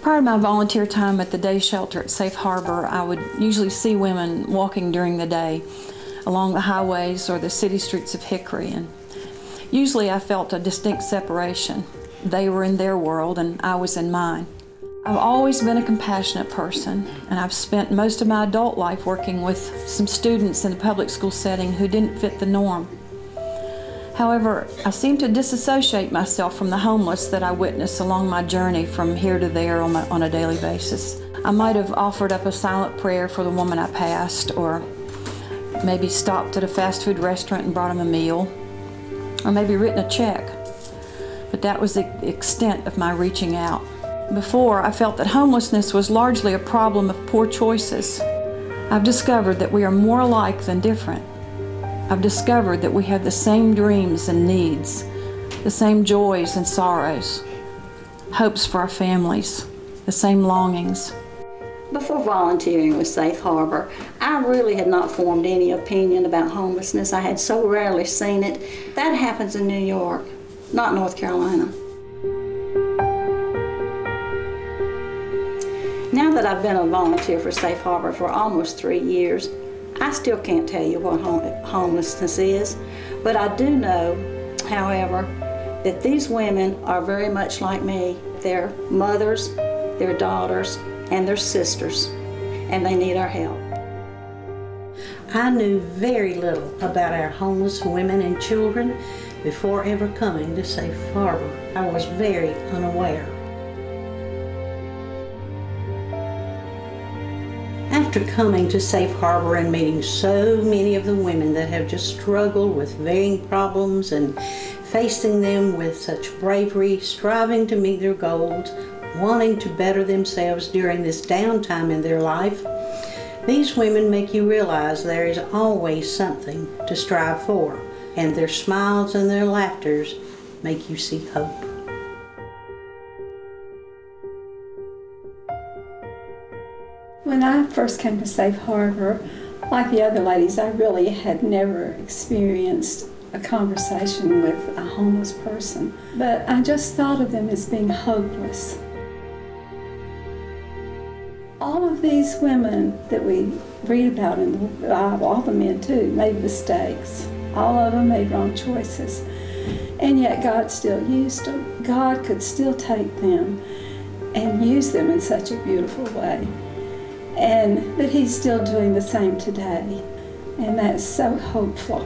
Prior to my volunteer time at the day shelter at Safe Harbor, I would usually see women walking during the day along the highways or the city streets of Hickory, and usually I felt a distinct separation. They were in their world and I was in mine. I've always been a compassionate person, and I've spent most of my adult life working with some students in a public school setting who didn't fit the norm. However, I seem to disassociate myself from the homeless that I witness along my journey from here to there on a daily basis. I might have offered up a silent prayer for the woman I passed, or maybe stopped at a fast food restaurant and brought them a meal, or maybe written a check. But that was the extent of my reaching out. Before, I felt that homelessness was largely a problem of poor choices. I've discovered that we are more alike than different. I've discovered that we have the same dreams and needs, the same joys and sorrows, hopes for our families, the same longings. Before volunteering with Safe Harbor, I really had not formed any opinion about homelessness. I had so rarely seen it. That happens in New York, not North Carolina. Now that I've been a volunteer for Safe Harbor for almost 3 years, I still can't tell you what homelessness is, but I do know, however, that these women are very much like me. They're mothers, they're daughters, and they're sisters, and they need our help. I knew very little about our homeless women and children before ever coming to Safe Harbor. I was very unaware. After coming to Safe Harbor and meeting so many of the women that have just struggled with varying problems and facing them with such bravery, striving to meet their goals, wanting to better themselves during this downtime in their life, these women make you realize there is always something to strive for, and their smiles and their laughters make you see hope. When I first came to Safe Harbor, like the other ladies, I really had never experienced a conversation with a homeless person. But I just thought of them as being hopeless. All of these women that we read about in the Bible, all the men too, made mistakes. All of them made wrong choices. And yet God still used them. God could still take them and use them in such a beautiful way. And that He's still doing the same today. And that's so hopeful.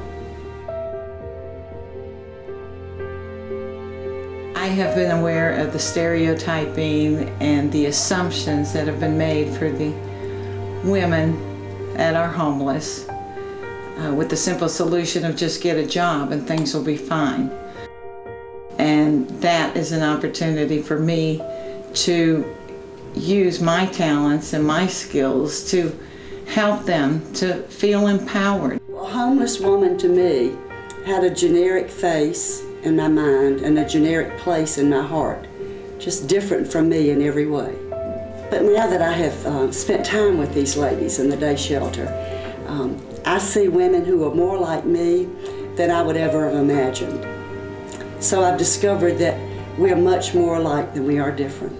I have been aware of the stereotyping and the assumptions that have been made for the women that are homeless with the simple solution of just get a job and things will be fine. And that is an opportunity for me to use my talents and my skills to help them to feel empowered. A homeless woman to me had a generic face in my mind and a generic place in my heart, just different from me in every way. But now that I have spent time with these ladies in the day shelter, I see women who are more like me than I would ever have imagined. So I've discovered that we are much more alike than we are different.